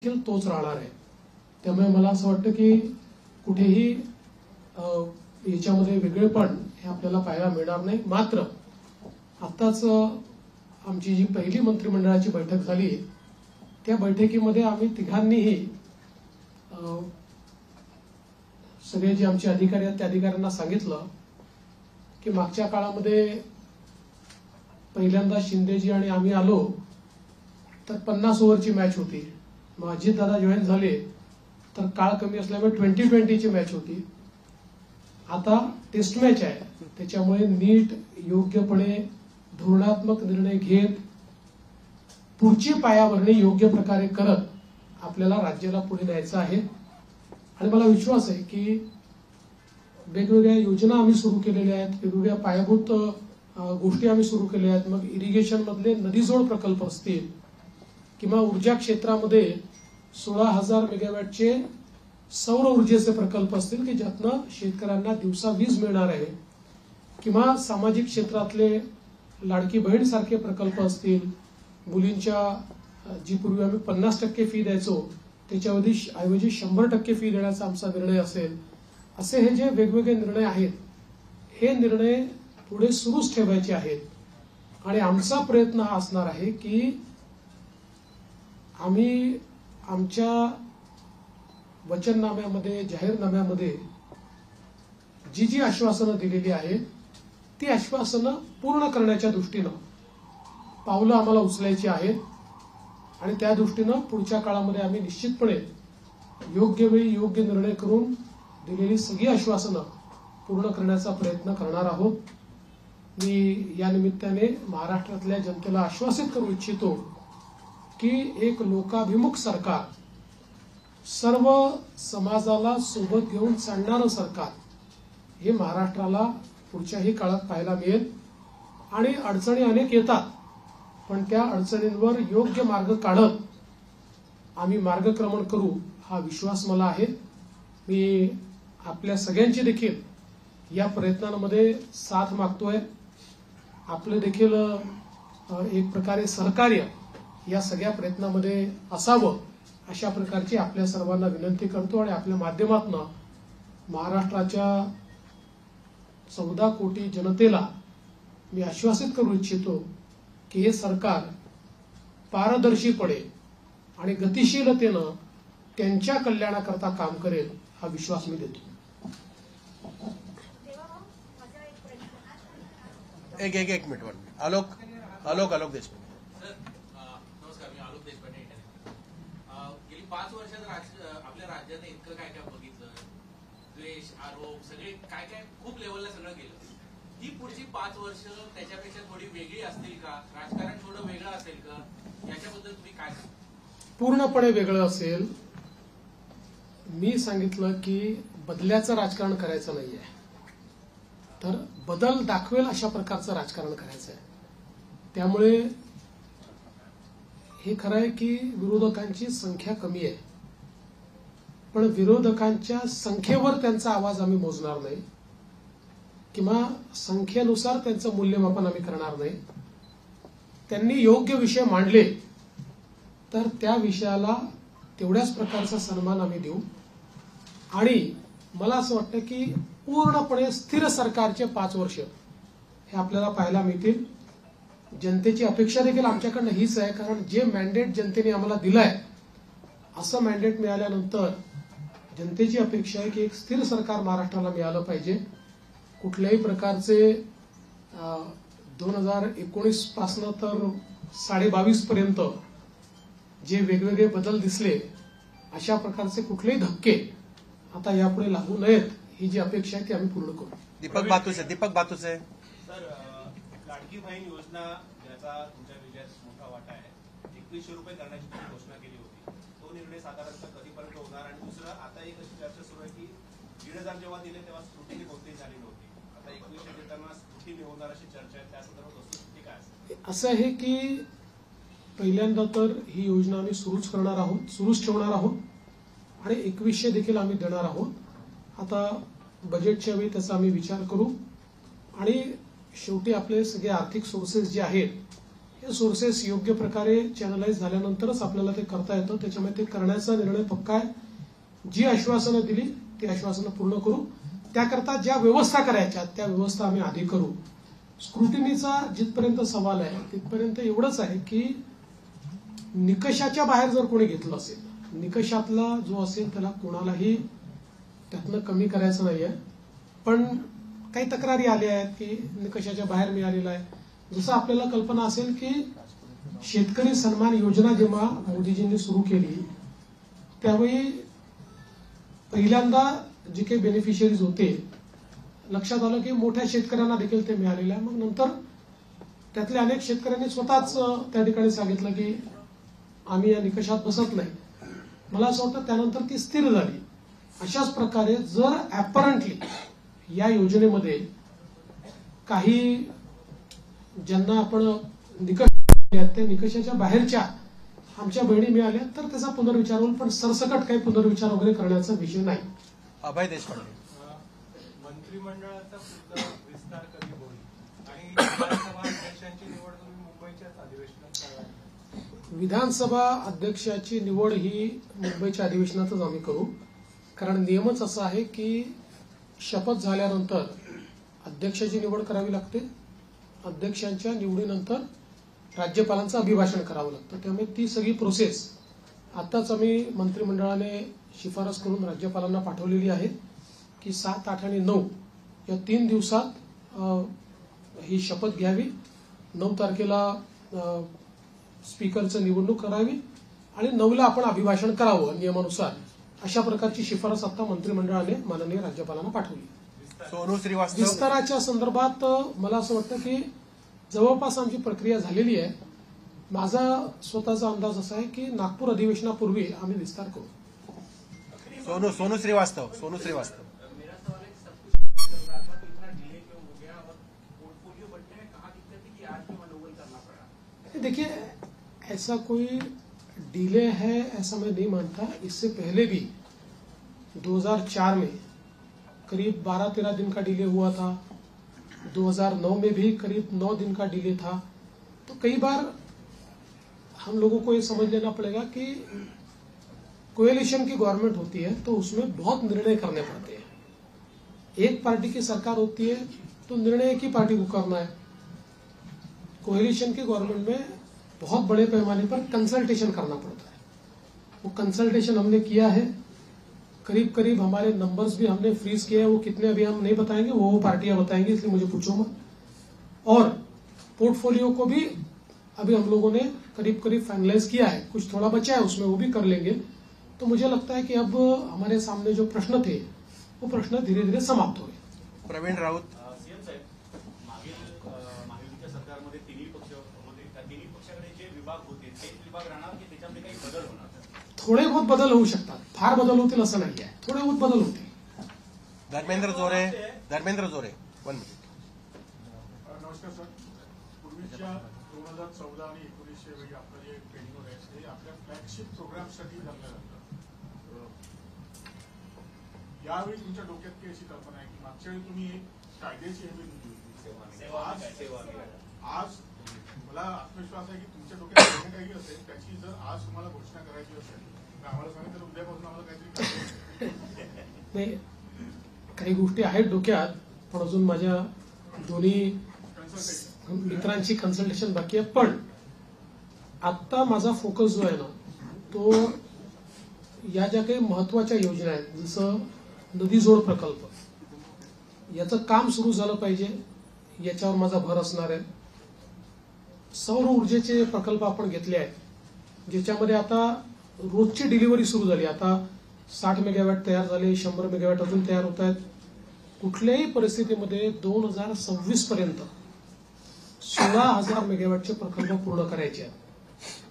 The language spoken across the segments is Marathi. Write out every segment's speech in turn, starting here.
देखील तोच राहणार आहे। त्यामुळे मला असं वाटतं की कुठेही याच्यामध्ये वेगळेपण हे आपल्याला पाहायला मिळणार नाही। मात्र आताच आमची जी पहिली मंत्रिमंडळाची बैठक झाली त्या बैठकीमध्ये आम्ही तिघांनीही सगळे जे आमचे अधिकारी आहेत त्या अधिकाऱ्यांना सांगितलं की मागच्या काळामध्ये पहिल्यांदा शिंदेजी आणि आम्ही आलो तर 50 ओव्हरची मॅच होती। मग अजितदादा जॉईन झाले तर काळ कमी असल्यामुळे 20-20ची मॅच होती। आता टेस्ट मॅच आहे, त्याच्यामुळे नीट योग्यपणे धोरणात्मक निर्णय घेत पुढची पायाभरणी योग्य प्रकारे करत आपल्याला राज्याला पुढे न्यायचं आहे। आणि मला विश्वास आहे की वेगवेगळ्या योजना आम्ही सुरू केलेल्या आहेत, वेगवेगळ्या पायाभूत गोष्टी आम्ही सुरू केल्या आहेत। मग इरिगेशन मधले नदीजोड प्रकल्प असतील किंवा ऊर्जा क्षेत्रामध्ये 16,000 मेगावॅटचे सौर ऊर्जेचे प्रकल्प असतील की ज्यातनं शेतकऱ्यांना दिवसा वीज मिळणार आहे, किंवा सामाजिक क्षेत्रातले लाडकी बहीण सारखे प्रकल्प असतील, मुलींच्या जी पूर्वी आम्ही 50% फी द्यायचो त्याच्याऐवजी 100% फी देण्याचा आमचा निर्णय असेल। असे हे जे वेगवेगळे निर्णय आहेत हे निर्णय पुढे सुरूच ठेवायचे आहेत। आणि आमचा प्रयत्न हा असणार आहे की आम्ही आमच्या वचननाम्यामध्ये जाहीरनाम्यामध्ये जी जी आश्वासनं दिलेली आहेत ती आश्वासनं पूर्ण करण्याच्या दृष्टीनं पावलं आम्हाला उचलायची आहेत। आणि त्या दृष्टीनं पुढच्या काळामध्ये आम्ही निश्चितपणे योग्य वेळी योग्य निर्णय करून दिलेली सगळी आश्वासनं पूर्ण करण्याचा प्रयत्न करणार आहोत। मी या निमित्ताने महाराष्ट्रातल्या जनतेला आश्वासित करू इच्छितो की एक लोकाभिमुख सरकार, सर्व समाजाला सोबत घेऊन चालणारं सरकार हे महाराष्ट्राला पुढच्याही काळात पाहायला मिळेल। आणि अडचणी अनेक येतात, पण त्या अडचणींवर योग्य मार्ग काढत आम्ही मार्गक्रमण करू हा विश्वास मला आहे। मी आपल्या सगळ्यांची देखील या प्रयत्नांमध्ये साथ मागतोय। आपलं देखील एक प्रकारे सहकार्य या सगळ्या प्रयत्नांमध्ये असावं अशा प्रकारची आपल्या सर्वांना विनंती करतो। आणि आपल्या माध्यमातून महाराष्ट्राच्या 14 कोटी जनतेला मी आश्वासित करू इच्छितो की हे सरकार पारदर्शीपणे आणि गतिशीलतेनं त्यांच्या कल्याणाकरता काम करेल हा विश्वास मी देतो। एक मिनिट आलोक देशमुख। नमस्कार, मी आलोक देशपांडे। गेली 5 वर्षात आपल्या राज्याने इतकं काय काय बघितलं, द्वेष, आरोप, सगळे काय काय खूप लेवलला सगळं गेलं। ही पुढची 5 वर्ष त्याच्यापेक्षा थोडी वेगळी असतील का? राजकारण थोडं वेगळं असेल का? याच्याबद्दल तुम्ही काय सांगा? पूर्णपणे वेगळं असेल। मी सांगितलं की बदल्याचं राजकारण करायचं नाहीये, तर बदल दाखवेल अशा प्रकारचं राजकारण करायचं आहे। त्यामुळे हे खरं आहे की विरोधकांची संख्या कमी आहे, पण विरोधकांच्या संख्येवर त्यांचा आवाज आम्ही मोजणार नाही किंवा संख्येनुसार त्यांचं मूल्यमापन आम्ही करणार नाही। त्यांनी योग्य विषय मांडले तर त्या विषयाला तेवढ्याच प्रकारचा सन्मान आम्ही देऊ। आणि मला असं वाटतं की पूर्णपणे स्थिर सरकारचे 5 वर्ष हे आपल्याला पाहायला मिळतील। जनतेची अपेक्षा देखील आमच्याकडनं हीच आहे, कारण जे मॅन्डेट जनतेने आम्हाला दिलंय असं मॅन्डेट मिळाल्यानंतर जनतेची अपेक्षा आहे की एक स्थिर सरकार महाराष्ट्राला मिळालं पाहिजे। कुठल्याही प्रकारचे 2019 पासनं तर 22.5 पर्यंत जे वेगवेगळे बदल दिसले अशा प्रकारचे कुठलेही धक्के आता यापुढे लागू नयेत ही जी अपेक्षा आहे ती आम्ही पूर्ण करू। दीपक बातुसे। सर, लाडकी बहीण योजना ज्याचा तुमच्या विजयात मोठा वाटा आहे, 2100 रुपये करण्याची तुम्ही घोषणा केली होती, तो निर्णय साधारणतः कधीपर्यंत होणार? आणि दुसरं, आता एक अशी चर्चा सुरू आहे की 1,500 जेव्हा दिले तेव्हा स्क्रुटिनी कोणतीही झाली नव्हती, आता 2100 देताना स्क्रुटिनी होणार अशी चर्चा आहे, त्या संदर्भात वस्तुस्थिती काय असेल? असं आहे की पहिल्यांदा तर ही योजना आम्ही सुरूच ठेवणार आहोत आणि 2100 देखील आम्ही देणार आहोत। आता बजेटच्या वेळी त्याचा आम्ही विचार करू। आणि शेवटी आपले सगळे आर्थिक सोर्सेस जे आहेत हे सोर्सेस योग्य प्रकारे चॅनलाइज झाल्यानंतरच आपल्याला ते करता येतं. त्याच्यामुळे ते करण्याचा निर्णय पक्का आहे. जी आश्वासनं दिली ती आश्वासनं पूर्ण करू. त्याकरता ज्या व्यवस्था करायच्या त्या व्यवस्था आम्ही आधी करू. स्क्रुटिनीचा जिथपर्यंत सवाल आहे तिथपर्यंत एवढंच आहे की निकषाच्या बाहेर जर कोणी घेतलं असेल, निकषातला जो असेल त्याला कोणालाही त्यातनं कमी करायचं नाहीये. पण काही तक्रारी आल्या आहेत की निकषाच्या बाहेर मिळालेला आहे. जसं आपल्याला कल्पना असेल की शेतकरी सन्मान योजना जेव्हा मोदीजींनी सुरू केली त्यावेळी पहिल्यांदा जे काही बेनिफिशियरीज होते लक्षात आलं की मोठ्या शेतकऱ्यांना देखील ते मिळालेलं आहे. मग नंतर त्यातल्या अनेक शेतकऱ्यांनी स्वतःच त्या ठिकाणी सांगितलं की आम्ही या निकषात बसत नाही. मला असं वाटतं त्यानंतर ती स्थिर झाली. अशाच प्रकारे जर ॲपरंटली या योजनेमध्ये काही ज्यांना आपण निकष त्या निकषाच्या बाहेरच्या आमच्या बहिणी मिळाल्या तर त्याचा पुनर्विचार होईल. पण सरसकट काही पुनर्विचार वगैरे करण्याचा विषय नाही. अभय देशपांडे. मंत्रिमंडळाचा सुद्धा विस्तार कधी होईल आणि विधानसभा अध्यक्षांची निवड तुम्ही मुंबईच्याच अधिवेशनात करा. विधानसभा अध्यक्षाची निवड ही मुंबईच्या अधिवेशनातच आम्ही करू. कारण नियमच असा आहे की शपथ झाल्यानंतर अध्यक्षाची निवड करावी लागते. अध्यक्षांच्या निवडीनंतर राज्यपालांचं अभिभाषण करावं लागतं. त्यामुळे ती सगळी प्रोसेस आताच आम्ही मंत्रिमंडळाने शिफारस करून राज्यपालांना पाठवलेली आहे की 7, 8 आणि 9 या 3 दिवसात ही शपथ घ्यावी. 9 तारखेला स्पीकरचं निवडणूक करावी आणि 9ला आपण अभिभाषण करावं नियमानुसार. अशा प्रकारची शिफारस आता मंत्रिमंडळाने माननीय राज्यपालांना पाठवली. सोनू श्रीवास्तव. विस्ताराच्या संदर्भात मला असं वाटतं की जवळपास आमची प्रक्रिया झालेली आहे. माझा स्वतःचा अंदाज असा आहे की नागपूर अधिवेशनापूर्वी आम्ही विस्तार करू. सोनू श्रीवास्तव. मेरा सवाल है सब कुछ चल रहा था तो इतना डिले क्यों हो गया और पोर्टफोलियो बनने में कहाँ दिक्कत थी कि आज भी मनोबल करना पड़ा? देखिए ऐसा कोई डिले है ऐसा मैं नहीं मानता. इससे पहले भी 2004 में करीब 12-13 दिन का डिले हुआ था. 2009 में भी करीब 9 दिन का डिले था. तो कई बार हम लोगों को ये समझ लेना पड़ेगा कि कोएलिशन की गवर्नमेंट होती है तो उसमें बहुत निर्णय करने पड़ते हैं. एक पार्टी की सरकार होती है तो निर्णय एक ही पार्टी को करना है. कोएलिशन की गवर्नमेंट में बहुत बड़े पैमाने पर कंसल्टेशन करना पड़ता है. वो कंसल्टेशन हमने किया है. करीब करीब हमारे नंबर्स भी हमने फ्रीज किए हैं. वो कितने अभी हम नहीं बताएंगे, वो पार्टियां बताएंगी, इसलिए मुझे पूछो मत. और पोर्टफोलियो को भी अभी हम लोगों ने करीब करीब फाइनलाइज किया है. कुछ थोड़ा बचा है उसमें वो भी कर लेंगे. तो मुझे लगता है कि अब हमारे सामने जो प्रश्न थे वो प्रश्न धीरे धीरे समाप्त हो गए. प्रवीण राऊत. सीएम साहेब, महायुतीच्या सरकारमध्ये तिन्ही पक्ष होते. त्या तिन्ही पक्षाकडे जे विभाग होते तेच विभाग राहणार की त्याच्यामध्ये काही बदल होणार? थोडे बहुत बदल होऊ शकतात. फार बदल होतील असं नाही आहे. थोडे बहुत बदल होतील. धर्मेंद्र जोरे. 1 मिनिट. नमस्कार सर. पूर्वीच्या 2014 आणि 1900 वेळी आपलं जे ट्रेनिंग होतं ते आपल्या फ्लॅगशिप प्रोग्रामसाठी जमलं जातं. यावेळी तुमच्या डोक्यात काही अशी कल्पना आहे की मागच्या वेळी तुम्ही एक कायद्याची हमी दिली होती. आज मला आत्मविश्वास आहे की तुमच्या डोक्यात जे काही असेल त्याची जर आज तुम्हाला घोषणा करायची असेल तर आम्हाला सांगितलं उद्यापासून आम्हाला काहीतरी नाही, काही गोष्टी आहेत डोक्यात पण अजून माझ्या दोन्ही मित्रांची कन्सल्टेशन बाकी आहे. पण आता माझा फोकस जो आहे ना तो या ज्या काही महत्वाच्या योजना आहेत जसं नदी जोड प्रकल्प याचं काम सुरू झालं पाहिजे याच्यावर माझा भर असणार आहे. सौर ऊर्जेचे प्रकल्प आपण घेतले आहेत ज्याच्यामध्ये आता रोजची डिलिव्हरी सुरू झाली. आता 60 मेगावॅट तयार झाले, 100 मेगावॅट अजून तयार होत आहेत. कुठल्याही परिस्थितीमध्ये 2026 पर्यंत 16,000 मेगावॅटचे प्रकल्प पूर्ण करायचे आहेत.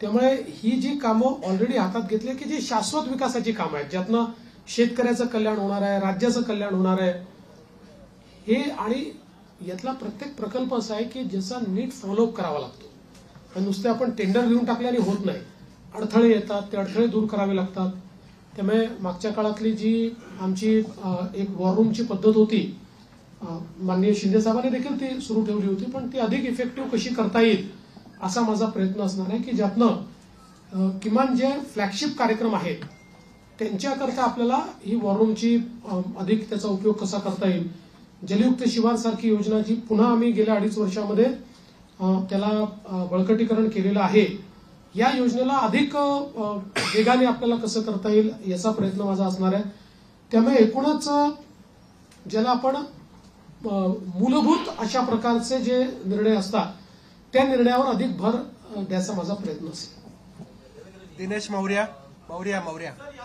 त्यामुळे ही जी कामं ऑलरेडी हातात घेतली की जी शाश्वत विकासाची कामं आहेत ज्यातनं शेतकऱ्याचं कल्याण होणार आहे, राज्याचं कल्याण होणार आहे हे. आणि यातला प्रत्येक प्रकल्प असा आहे की ज्याचा नीट फॉलोअप करावा लागतो. नुसते आपण टेंडर देऊन टाकल्याने होत नाही. अडथळे येतात, ते अडथळे दूर करावे लागतात. त्यामुळे मागच्या काळातली जी आमची एक वॉर रूमची पद्धत होती माननीय शिंदे साहेबांनी देखील ती सुरू ठेवली होती. पण ती अधिक इफेक्टिव्ह कशी करता येईल असा माझा प्रयत्न असणार आहे की ज्यातनं किमान जे फ्लॅगशिप कार्यक्रम आहेत त्यांच्याकरता आपल्याला ही वॉर रूमची अधिक त्याचा उपयोग कसा करता येईल. जलयुक्त शिवार सारखी योजना जी पुन्हा आम्ही गेल्या 2.5 वर्षामध्ये त्याला बळकटीकरण केलेलं आहे, या योजनेला अधिक वेगाने आपल्याला कसं करता येईल याचा प्रयत्न माझा असणार आहे. त्यामुळे एकूणच ज्याला आपण मूलभूत अशा प्रकारचे जे निर्णय असतात त्या निर्णयावर अधिक भर द्यायचा माझा प्रयत्न असेल. दिनेश मौर्या मौर्या मौर्या आपके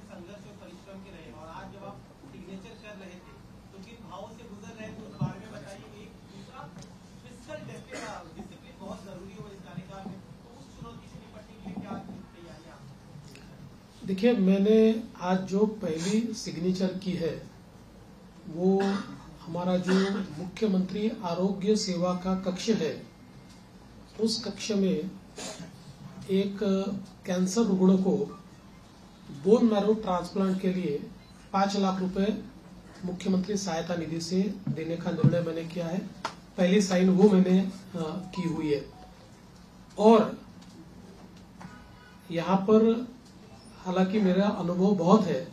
संघर्ष और परिश्रम के रहे और आज जब आप सिग्नेचर कर रहे थे तो किन भावों से गुजर रहे थे उस बारे में बताइए. एक दूसरा फिजिकल डिसिप्लिन बहुत जरूरी हो इस कार्यकाल में, तो उस चुनौती से निपटने के लिए क्या तैयारियां? देखिए, मैंने आज जो पहली सिग्नेचर की है वो हमारा जो मुख्यमंत्री आरोग्य सेवा का कक्ष है, उस कक्ष में एक कैंसर रुग्ण को बोन मैरो ट्रांसप्लांट के लिए 5 लाख रुपए मुख्यमंत्री सहायता निधि से देने का निर्णय मैंने किया है. पहली साइन वो मैंने की हुई है. और यहाँ पर हालांकि मेरा अनुभव बहुत है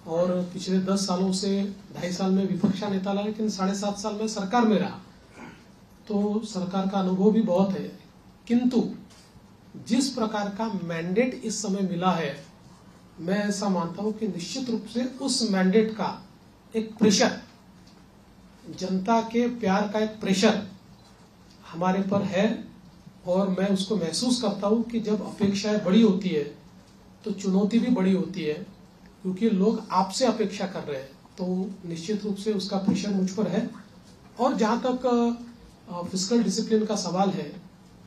और पिछले 10 सालों से 2.5 साल में विपक्ष नेता रहा, लेकिन 7.5 साल में सरकार में रहा, तो सरकार का अनुभव भी बहुत है. किंतु जिस प्रकार का मैंडेट इस समय मिला है, मैं ऐसा मानता हूं कि निश्चित रूप से उस मैंडेट का एक प्रेशर, जनता के प्यार का एक प्रेशर हमारे पर है और मैं उसको महसूस करता हूं कि जब अपेक्षाएं बड़ी होती है तो चुनौती भी बड़ी होती है, क्योंकि लोग आपसे अपेक्षा कर रहे हैं. तो निश्चित रूप से उसका प्रेशर मुझ पर है. और जहां तक फिस्कल डिसिप्लिन का सवाल है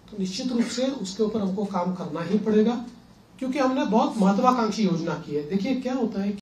तो निश्चित रूप से उसके ऊपर हमको काम करना ही पड़ेगा, क्योंकि हमने बहुत महत्वाकांक्षी योजना की है. देखिए क्या होता है